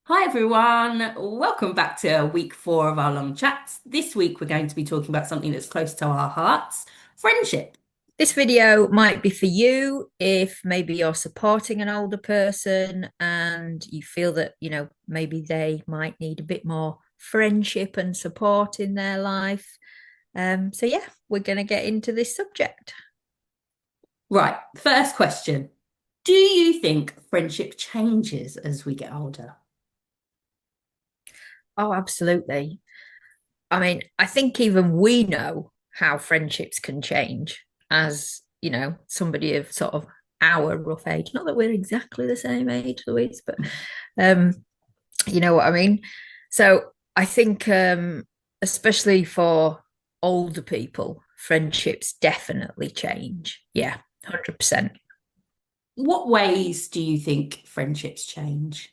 Hi everyone, welcome back to week 4 of our long chats. This week we're going to be talking about something that's close to our hearts, friendship. This video might be for you if maybe you're supporting an older person and you feel that, maybe they might need a bit more friendship and support in their life. So, yeah, we're going to get into this subject. Right, first question. Do you think friendship changes as we get older? Oh, absolutely. I mean, I think even we know how friendships can change as, somebody of sort of our rough age. Not that we're exactly the same age, Louise, but um, you know what I mean? So I think, especially for older people, friendships definitely change. Yeah, 100%. What ways do you think friendships change?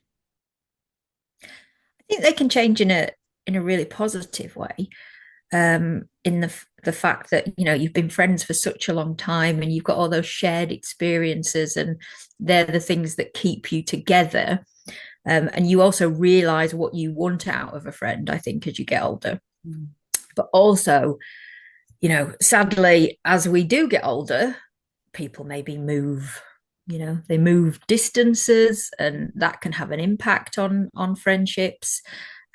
I think they can change in a really positive way. In the fact that you've been friends for such a long time and you've got all those shared experiences, and they're the things that keep you together. And you also realize what you want out of a friend, I think, as you get older. Mm. But also, sadly, as we do get older, people maybe move, they move distances, and that can have an impact on friendships.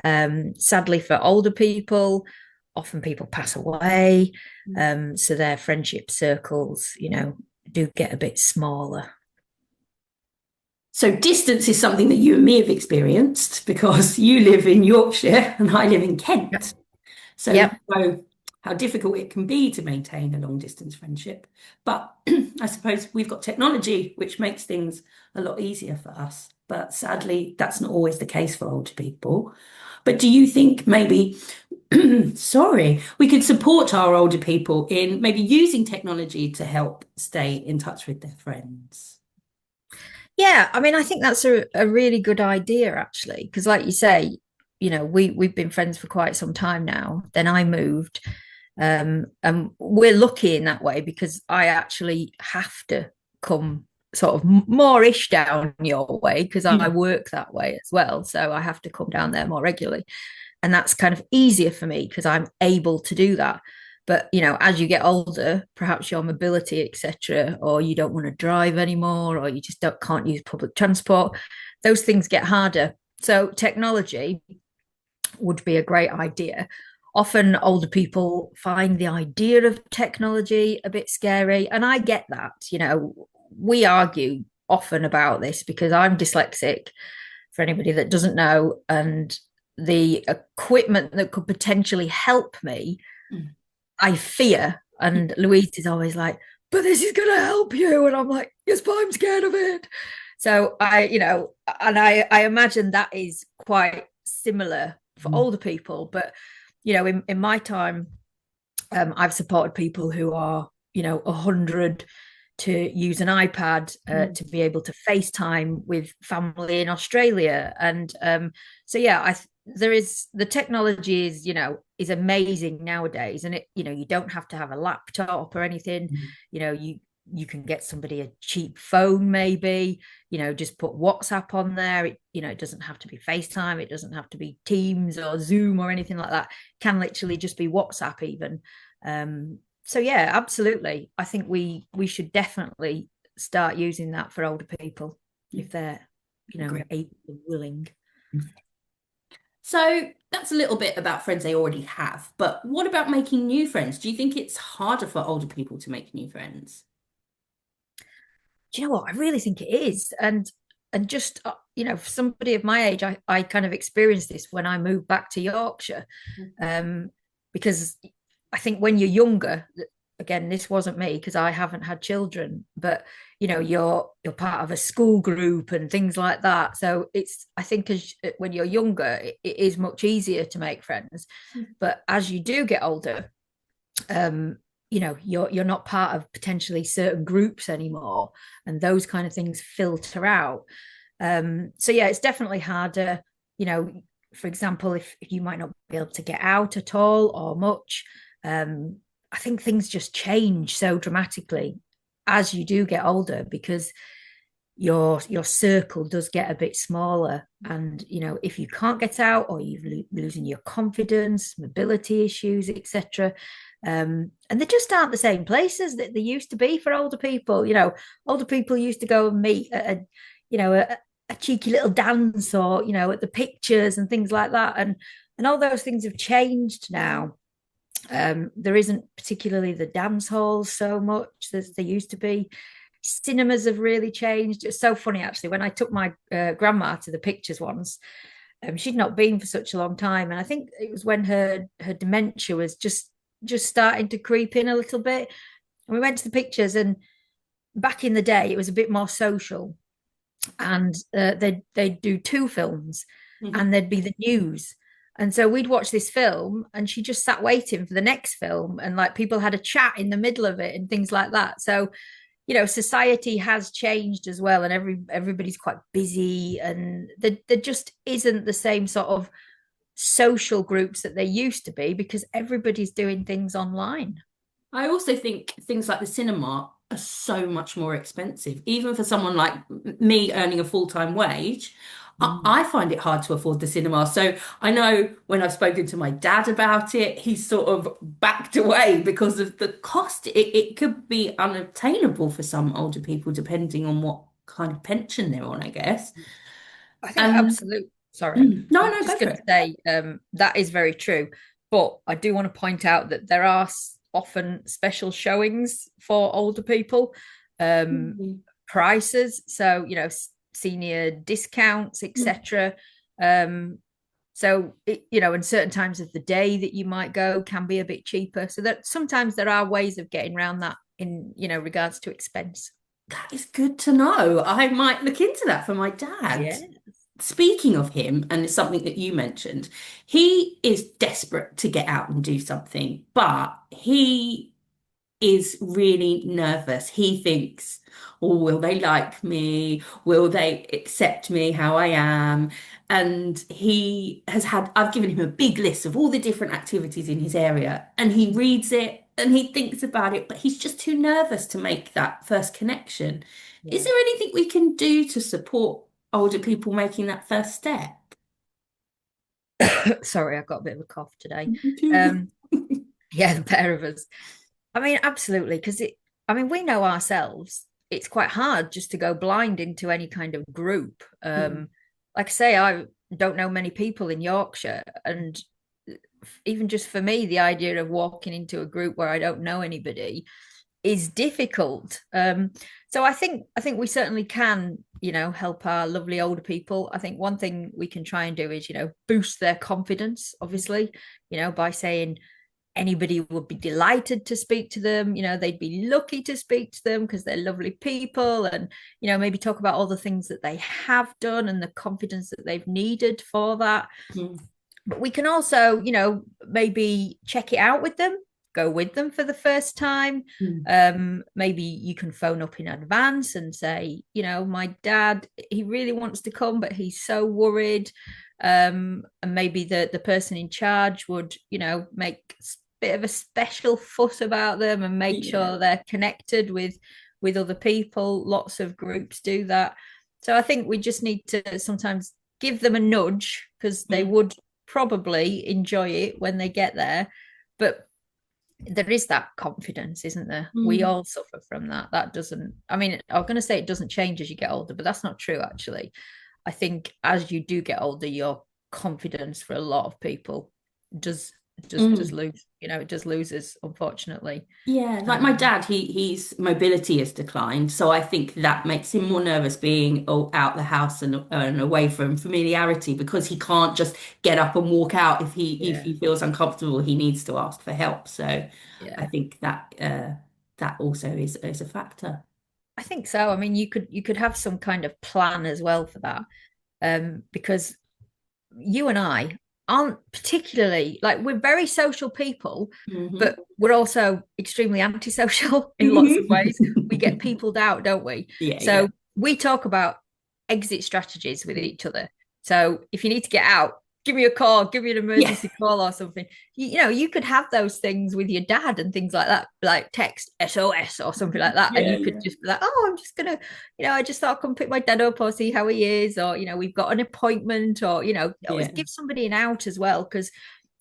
Sadly, for older people, often people pass away. So their friendship circles, do get a bit smaller. So distance is something that you and me have experienced because you live in Yorkshire and I live in Yep. Kent. So we Yep. know how difficult it can be to maintain a long distance friendship. But I suppose we've got technology, which makes things a lot easier for us. But sadly, that's not always the case for older people. But do you think maybe, sorry, we could support our older people in maybe using technology to help stay in touch with their friends? Yeah, I mean, I think that's a really good idea, actually, because, like you say, we've been friends for quite some time now. Then I moved, and we're lucky in that way because I actually have to come sort of more-ish down your way because I Mm. work that way as well. So I have to come down there more regularly, and that's kind of easier for me because I'm able to do that. But as you get older, perhaps your mobility, etc., or you don't want to drive anymore, or you just can't use public transport, those things get harder. So technology would be a great idea. Often older people find the idea of technology a bit scary, and I get that. We argue often about this because I'm dyslexic, for anybody that doesn't know, and the equipment that could potentially help me, Mm. I fear. And Louise is always like, but this is going to help you. And I'm like, yes, but I'm scared of it. So and I imagine that is quite similar for Mm. older people. But, in my time, I've supported people who are, 100 to use an iPad Mm. to be able to FaceTime with family in Australia. And so, yeah, there is the technology is amazing nowadays, and you don't have to have a laptop or anything. Mm. You can get somebody a cheap phone, maybe, just put WhatsApp on there. It doesn't have to be FaceTime, it doesn't have to be Teams or Zoom or anything like that. It can literally just be WhatsApp even. So yeah, absolutely. I think we should definitely start using that for older people Yeah, if they're, agree. able and willing. So that's a little bit about friends they already have. But what about making new friends? Do you think it's harder for older people to make new friends? Do you know what? I really think it is. And just for somebody of my age, I kind of experienced this when I moved back to Yorkshire. Um, because I think when you're younger, again, this wasn't me because I haven't had children, but you're part of a school group and things like that. So it's I think when you're younger, it is much easier to make friends. But as you do get older, um, you're not part of potentially certain groups anymore, and those kind of things filter out. So yeah, it's definitely harder. You know, for example, if you might not be able to get out at all or much, I think things just change so dramatically as you do get older because your circle does get a bit smaller. And if you can't get out, or you're losing your confidence, mobility issues, etc., and they just aren't the same places that they used to be for older people. Older people used to go and meet at a cheeky little dance, or at the pictures and things like that, and all those things have changed now. There isn't particularly the dance halls so much as there used to be. Cinemas have really changed. It's so funny, actually. When I took my grandma to the pictures once, she'd not been for such a long time, and I think it was when her dementia was just starting to creep in a little bit. And we went to the pictures, and back in the day, it was a bit more social, and they'd do two films, and there'd be the news. And so we'd watch this film, and she just sat waiting for the next film, and like people had a chat in the middle of it and things like that. So society has changed as well, and everybody's quite busy, and there just isn't the same sort of social groups that there used to be, because everybody's doing things online. I also think things like the cinema are so much more expensive, even for someone like me earning a full-time wage. I find it hard to afford the cinema. So I know when I've spoken to my dad about it, he's sort of backed away because of the cost. It could be unobtainable for some older people, depending on what kind of pension they're on, I guess. I think And absolutely. Sorry, no, I'm no, go just for going to it. say that is very true. But I do want to point out that there are often special showings for older people, um, Mhm. prices. So, senior discounts, etc. Um, so, and certain times of the day that you might go can be a bit cheaper. So that sometimes there are ways of getting around that in, regards to expense. That is good to know. I might look into that for my dad. Yeah. Speaking of him, and it's something that you mentioned, he is desperate to get out and do something, but he is really nervous. He thinks, oh, will they like me? Will they accept me how I am? And I've given him a big list of all the different activities in his area, and he reads it and he thinks about it, but he's just too nervous to make that first connection. Is Yeah. there anything we can do to support older people making that first step? Sorry, I've got a bit of a cough today. Me too. Um, yeah, the pair of us. I mean, absolutely, because we know ourselves, it's quite hard just to go blind into any kind of group. Like I say, I don't know many people in Yorkshire, and even just for me, the idea of walking into a group where I don't know anybody is difficult. So I think we certainly can, help our lovely older people. I think one thing we can try and do is, boost their confidence, obviously, by saying anybody would be delighted to speak to them. They'd be lucky to speak to them because they're lovely people, and maybe talk about all the things that they have done and the confidence that they've needed for that. Mm. But we can also, maybe check it out with them, go with them for the first time. Mm. Maybe you can phone up in advance and say, my dad, he really wants to come, but he's so worried. And maybe the person in charge would, make a bit of a special fuss about them and make Yeah. sure they're connected with other people. Lots of groups do that. So I think we just need to sometimes give them a nudge, because they Mm. would probably enjoy it when they get there. But there is that confidence, isn't there? We Mm. all suffer from that. That doesn't, I mean, I'm going to say it doesn't change as you get older, but that's not true, actually. I think as you do get older, your confidence for a lot of people does does Mm. lose. It just loses, unfortunately. Yeah, like my Um, dad, he's mobility has declined, so I think that makes him more nervous being out the house and away from familiarity because he can't just get up and walk out if yeah, he feels uncomfortable, he needs to ask for help. So I yeah. think that also is a factor. I think so. I mean, you could have some kind of plan as well for that, because you and I aren't particularly, like, we're very social people, Hmm. but we're also extremely antisocial in lots of ways. We get peopled out, don't we? Yeah, yeah. So we talk about exit strategies with each other. So if you need to get out, give me a call, give me an Yeah. emergency call or something. You could have those things with your dad and things like that, like text SOS or something like that. And Yeah, you could yeah. just be like, oh, I'm just gonna, I just thought I'd come pick my dad up or see how he is, or we've got an appointment, or always Yeah. give somebody an out as well, because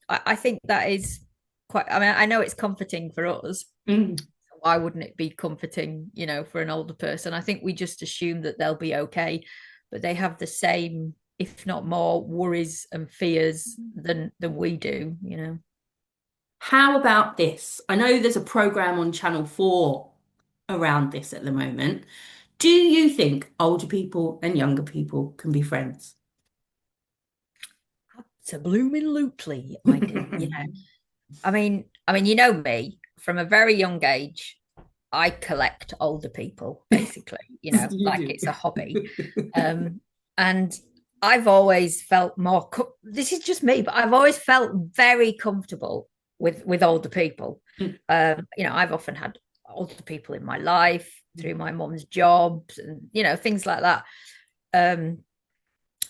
I think that is quite, I mean, I know it's comforting for us. Mm. Why wouldn't it be comforting, for an older person? I think we just assume that they'll be okay, but they have the same, if not more, worries and fears than we do. How about this? I know there's a program on Channel 4 around this at the moment. Do you think older people and younger people can be friends? So blooming lootly, I do. Yeah. I mean, me from a very young age. I collect older people, basically, You like do. it's a hobby. Um, and I've always felt more, this is just me, but I've always felt very comfortable with older people. Mm. I've often had older people in my life through my mum's jobs and, things like that. Um,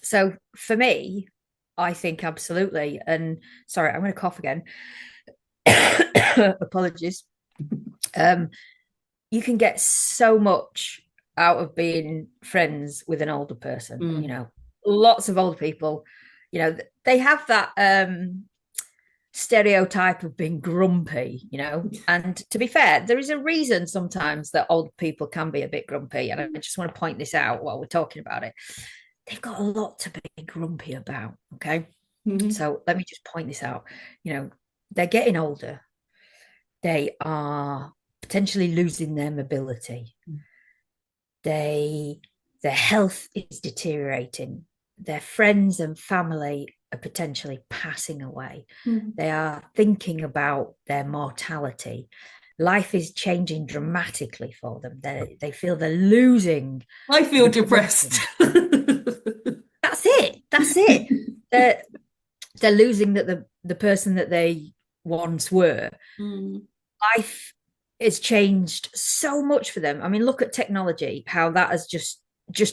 so for me, I think absolutely. And sorry, I'm going to cough again. Apologies. Um, you can get so much out of being friends with an older person. Mm. Lots of older people, they have that stereotype of being grumpy. And to be fair, there is a reason sometimes that old people can be a bit grumpy. And I just want to point this out while we're talking about it. They've got a lot to be grumpy about. Okay. Mhm. So let me just point this out. They're getting older. They are potentially losing their mobility. They Their health is deteriorating. Their friends and family are potentially passing away. Mhm. They are thinking about their mortality. Life is changing dramatically for them. They feel they're losing I feel the depressed. person. That's it. That's it. They're, they're losing the person that they once were. Mm. Life has changed so much for them. I mean, look at technology, how that has just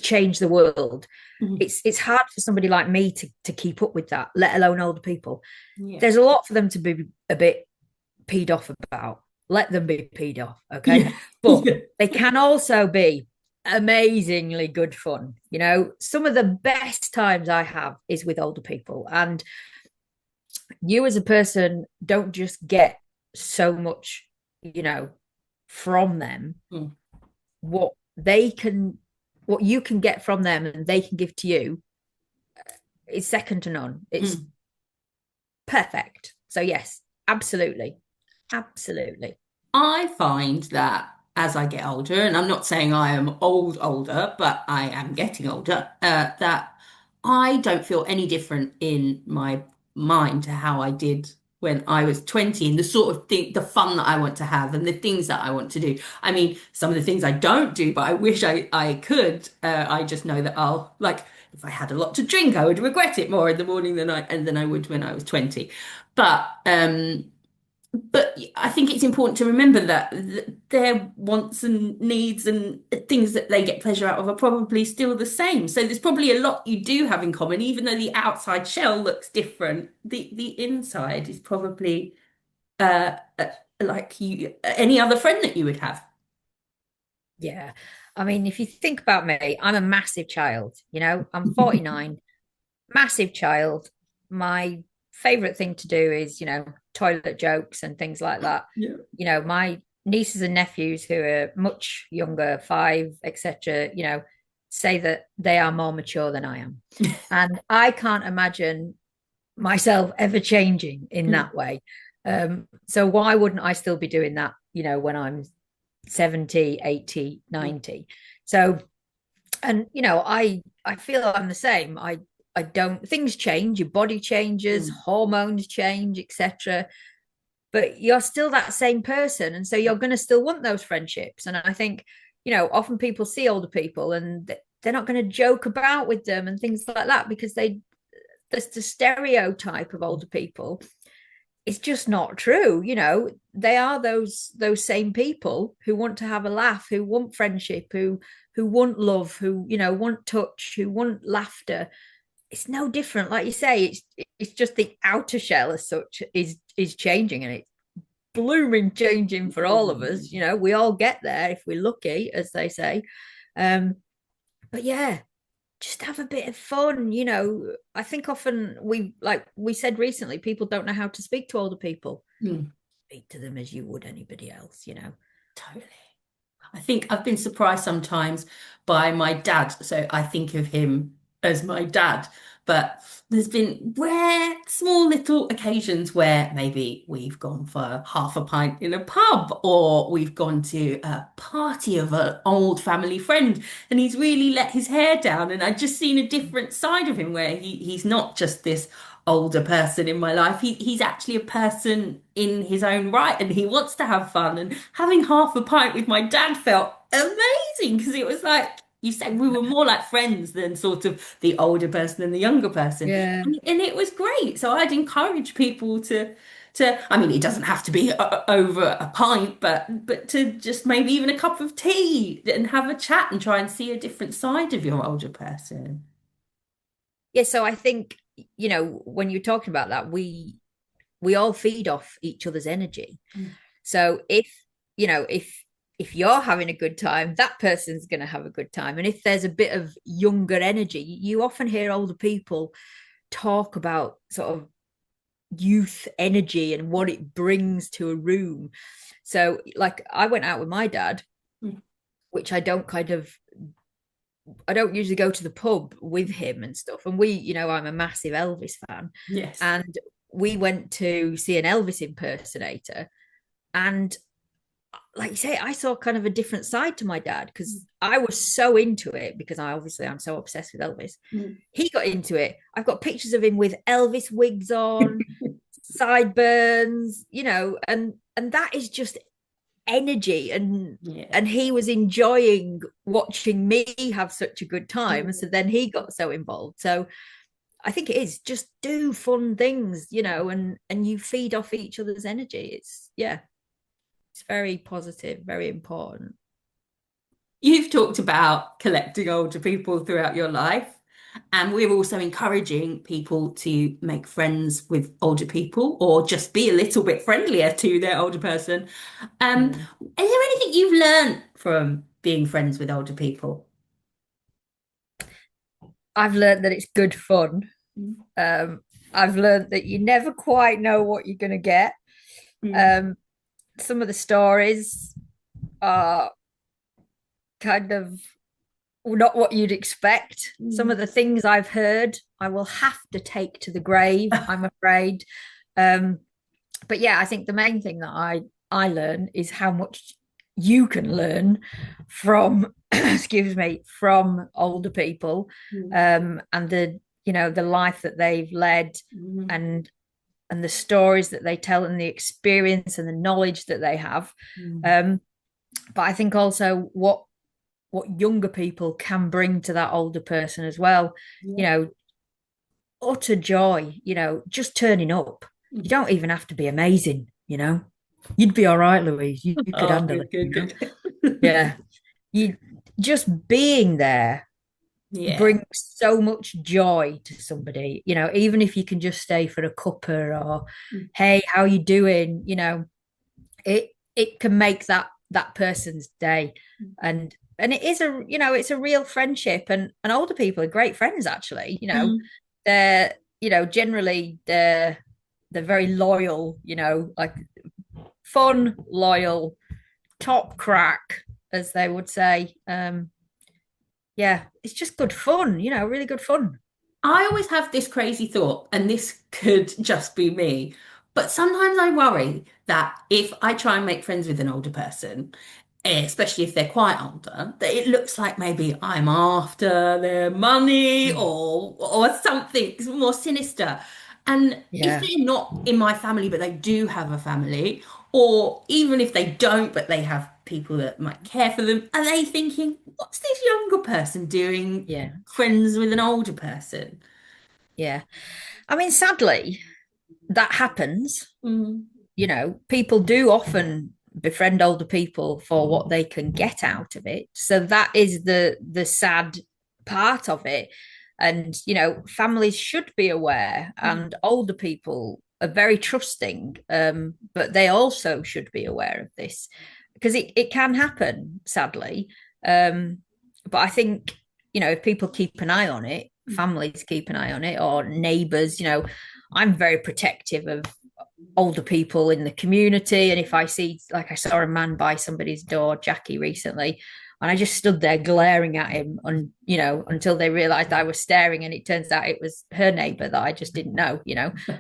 changed the world. Mhm. It's hard for somebody like me to keep up with that, let alone older people. Yeah. There's a lot for them to be a bit peed off about. Let them be peed off, okay? Yeah. But Yeah. they can also be amazingly good fun. Some of the best times I have is with older people. And you as a person don't just get so much, from them. Mm. What they can, what you can get from them and they can give to you is second to none. It's Mm. perfect. So yes, absolutely. Absolutely. I find that as I get older, and I'm not saying I am older, but I am getting older, that I don't feel any different in my mind to how I did when I was 20 and the sort of thing, the fun that I want to have and the things that I want to do. I mean, some of the things I don't do, but I wish I could. I just know that I'll like if I had a lot to drink, I would regret it more in the morning than I would when I was 20. But I think it's important to remember that their wants and needs and things that they get pleasure out of are probably still the same. So there's probably a lot you do have in common, even though the outside shell looks different. The inside is probably like any other friend that you would have. Yeah. I mean, if you think about me, I'm a massive child, I'm 49, massive child. My favorite thing to do is, toilet jokes and things like that. Yeah. My nieces and nephews who are much younger, five, etc., say that they are more mature than I am. And I can't imagine myself ever changing in that way. So why wouldn't I still be doing that, when I'm 70, 80, 90? So, and I feel I'm the same. I don't, things change, your body changes, Mm. hormones change, etc., but you're still that same person, and so you're going to still want those friendships. And I think, often people see older people and they're not going to joke about with them and things like that, because there's the stereotype of older people. It's just not true. They are those same people who want to have a laugh, who want friendship, who want love, who want touch, who want laughter. it's no different. Like you say, it's just the outer shell as such is changing, and it's blooming changing for all of us. You know, we all get there if we're lucky, as they say. Um, but yeah, just have a bit of fun. You know, I think often like we said recently, people don't know how to speak to older people. Mm, Speak to them as you would anybody else, you know. totally. I think I've been surprised sometimes by my dad. So I think of him as my dad. But there's been rare, small little occasions where maybe we've gone for half a pint in a pub or we've gone to a party of an old family friend and he's really let his hair down. And I've just seen a different side of him where he's not just this older person in my life. He's actually a person in his own right and he wants to have fun. And having half a pint with my dad felt amazing because it was like you said, we were more like friends than sort of the older person and the younger person. Yeah. And it was great. So I'd encourage people I mean, it doesn't have to be over a pint, but to just maybe even a cup of tea and have a chat and try and see a different side of your older person. Yeah, so I think, you know, when you're talking about that, we all feed off each other's energy. Mm. So if, you know, if you're having a good time, that person's going to have a good time. And if there's a bit of younger energy, you often hear older people talk about sort of youth energy and what it brings to a room. So, like, I went out with my dad, Mm. which I don't usually go to the pub with him and stuff. And you know, I'm a massive Elvis fan. Yes. And we went to see an Elvis impersonator. And like you say, I saw kind of a different side to my dad because I was so into it because I'm so obsessed with Elvis. Mm. He got into it. I've got pictures of him with Elvis wigs on, sideburns, you know, and that is just energy Yeah. and he was enjoying watching me have such a good time, and so Mm. then he got so involved. So I think it is just do fun things, you know, and you feed off each other's energy. It's yeah, it's very positive, very important. You've talked about collecting older people throughout your life, and we're also encouraging people to make friends with older people or just be a little bit friendlier to their older person. Mm. Is there anything you've learned from being friends with older people? I've learned that it's good fun. Mm. um I've learned that you never quite know what you're going to get. Mm. um some of the stories are kind of not what you'd expect. Some Mm. of the things I've heard, I will have to take to the grave, I'm afraid. Um, but yeah, I think the main thing that I learn is how much you can learn from excuse me, from older people, Mm. and the you know the life that they've led, Mm. and and the stories that they tell and the experience and the knowledge that they have. Mm. Um, but I think also what younger people can bring to that older person as well. You Yeah. know, utter joy, you know, just turning up. You Mm. don't even have to be amazing, you know. You'd be all right, Louise. You could Oh, handle good, it, you good, know. good. Yeah. You just being there Yeah. brings so much joy to somebody, you know, even if you can just stay for a cuppa or Mm. hey, how you doing? You know, it can make that person's day. And it is a you know it's a real friendship, and older people are great friends actually, you know. Mm. They're you know generally they're very loyal, you know, like fun, loyal, top crack, as they would say. Yeah, it's just good fun, you know, really good fun. I always have this crazy thought, and this could just be me, but sometimes I worry that if I try and make friends with an older person, especially if they're quite older, that it looks like maybe I'm after their money Mm. or something more sinister. And if Yeah, they're not in my family, but they do have a family, or even if they don't, but they have people that might care for them, are they thinking, what's this younger person doing yeah, friends with an older person? yeah. I mean, sadly, that happens. Mm. You know, people do often befriend older people for what they can get out of it. So that is the sad part of it. And, families should be aware, and older people are very trusting, but they also should be aware of this because it can happen, sadly. But I think, if people keep an eye on it, families keep an eye on it, or neighbours, I'm very protective of older people in the community. And if I see, like I saw a man by somebody's door, Jackie, recently, and I just stood there glaring at him until they realized I was staring, and it turns out it was her neighbor that I just didn't know.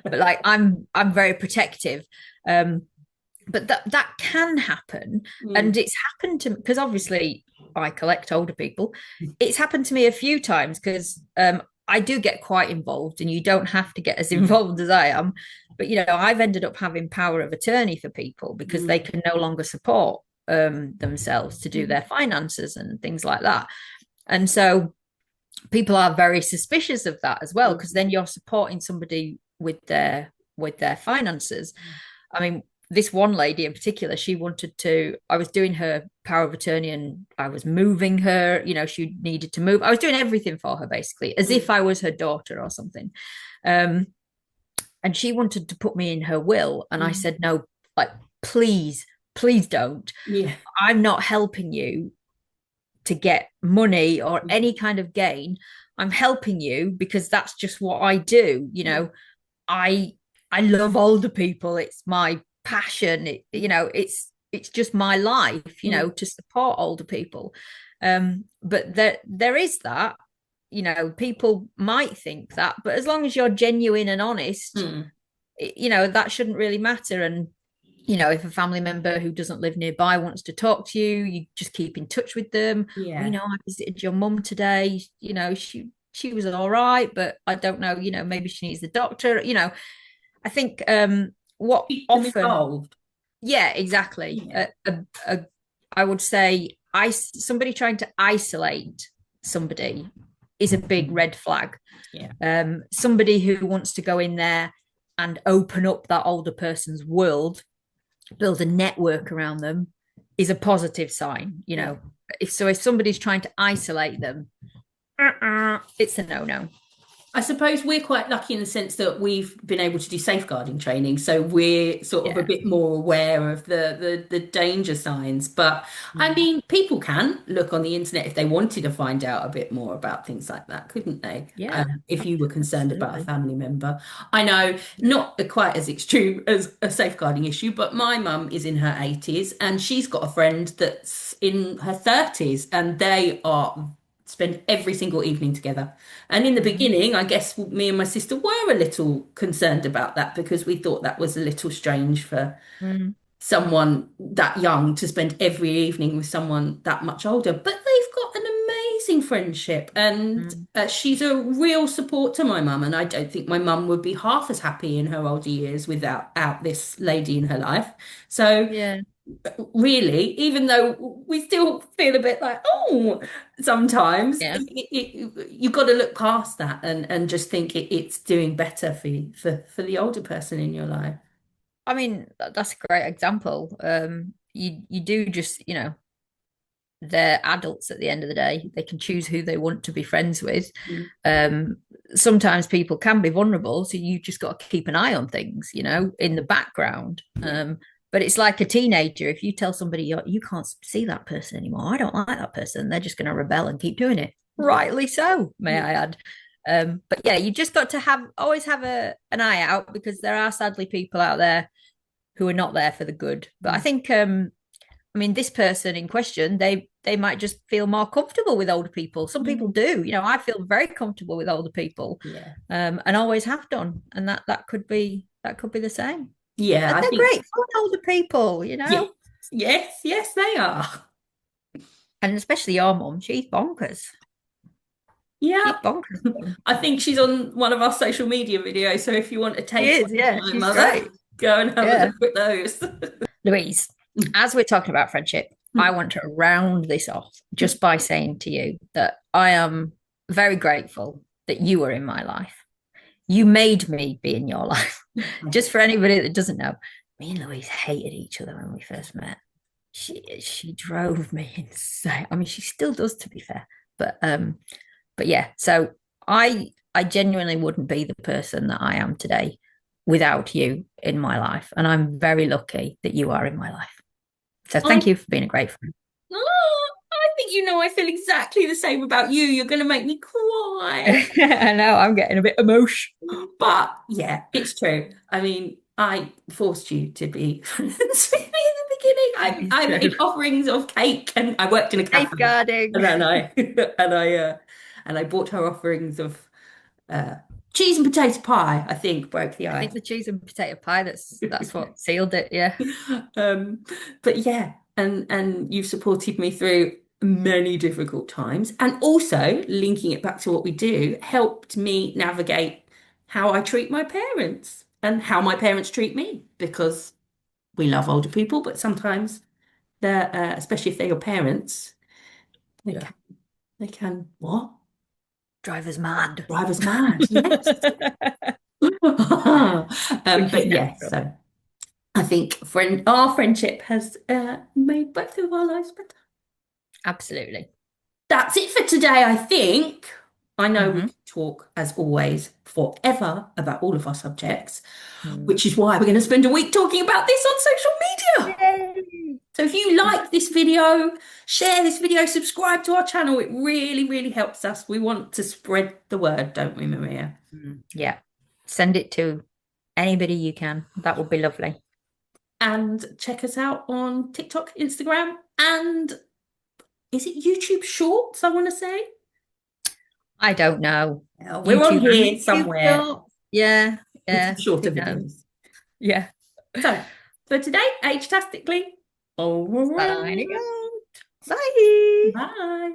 But like I'm very protective. But that can happen. And it's happened to, because obviously I collect older people. It's happened to me a few times because I do get quite involved, and you don't have to get as involved as I am. But I've ended up having power of attorney for people because they can no longer support themselves to do their finances and things like that. And so people are very suspicious of that as well, because then you're supporting somebody with their finances. I mean, this one lady in particular, she wanted to, I was doing her power of attorney and I was moving her, she needed to move. I was doing everything for her basically, as if I was her daughter or something. And she wanted to put me in her will. And I said, no, like, please don't. Yeah. I'm not helping you to get money or any kind of gain. I'm helping you because that's just what I do. I love older people. It's my passion. It's just my life, to support older people. But there is that, people might think that, but as long as you're genuine and honest, that shouldn't really matter. And if a family member who doesn't live nearby wants to talk to you, you just keep in touch with them. Yeah. I visited your mum today. She was all right, but I don't know, maybe she needs the doctor. I think what Keep them often, involved. yeah, exactly. Yeah. I would say somebody trying to isolate somebody is a big red flag. Yeah. Somebody who wants to go in there and open up that older person's world, build a network around them, is a positive sign. If somebody's trying to isolate them, it's a no. I suppose we're quite lucky in the sense that we've been able to do safeguarding training, so we're sort of a bit more aware of the danger signs. But I mean, people can look on the internet if they wanted to find out a bit more about things like that, couldn't they? Yeah, if you were concerned about a absolutely. family member. I know not quite as extreme as a safeguarding issue, but my mum is in her 80s and she's got a friend that's in her 30s, and they are spend every single evening together. And in the beginning, I guess me and my sister were a little concerned about that because we thought that was a little strange for someone that young to spend every evening with someone that much older. But they've got an amazing friendship, and she's a real support to my mum. And I don't think my mum would be half as happy in her older years without this lady in her life. So Yeah. really, even though we still feel a bit like, oh, sometimes Yeah. you've got to look past that and just think it's doing better for you, for the older person in your life. I mean, that's a great example. You do just, they're adults at the end of the day. They can choose who they want to be friends with. Mm. Sometimes people can be vulnerable, so you just got to keep an eye on things, in the background. But it's like a teenager. If you tell somebody you can't see that person anymore, I don't like that person, they're just going to rebel and keep doing it. Rightly so, may I add. But yeah, you just got to always have an eye out, because there are sadly people out there who are not there for the good. But I think, I mean, this person in question, they might just feel more comfortable with older people. Some people do. I feel very comfortable with older people, Yeah. and always have done. And that could be the same. Yeah, And I they're think, great fun, older people, yes, yes, they are. and especially your mum. She's bonkers. She's Yeah. bonkers. I think she's on one of our social media videos. So if you want a She taste is, of yeah. my She's mother, great. go and have a Yeah. look at those. Louise, as we're talking about friendship, I want to round this off just by saying to you that I am very grateful that you were in my life. You made me be in your life. Just for anybody that doesn't know, me and Louise hated each other when we first met. She drove me insane. I mean, she still does, to be fair. But yeah, so I genuinely wouldn't be the person that I am today without you in my life. And I'm very lucky that you are in my life. So I thank you for being a great friend. I think I feel exactly the same about you. You're going to make me cry. I know I'm getting a bit emotional. But yeah, it's true. I mean, I forced you to be friends with me in the beginning. It's I true. made offerings of cake, and I worked in a cafe, Safeguarding. and then I and I bought her offerings of uh, cheese and potato pie. I think broke the I think ice. the cheese and potato pie, that's what sealed it, yeah. Um, but yeah, and you've supported me through many difficult times, and also linking it back to what we do, helped me navigate how I treat my parents and how my parents treat me, because we love older people, but sometimes they're, especially if they're your parents, they Yeah. can they can what? Driver's mad. Drive us mad. Yes. Which is But yes, natural. so I think our friendship has made both of our lives better. Absolutely. That's it for today, I think. I know we Hmm. could talk, as always, forever about all of our subjects, Mm. which is why we're going to spend a week talking about this on social media. Yay. So if you like this video, share this video, subscribe to our channel. It really, really helps us. We want to spread the word, don't we, Maria? Yeah. Send it to anybody you can. That would be lovely. And check us out on TikTok, Instagram, and is it YouTube Shorts, I want to say? I don't know. We're on YouTube and here YouTube somewhere Shorts. Yeah. with some Yeah. shorter Who knows? videos. Yeah. So for today, age-tastically, au revoir. Signing out. Bye. Bye.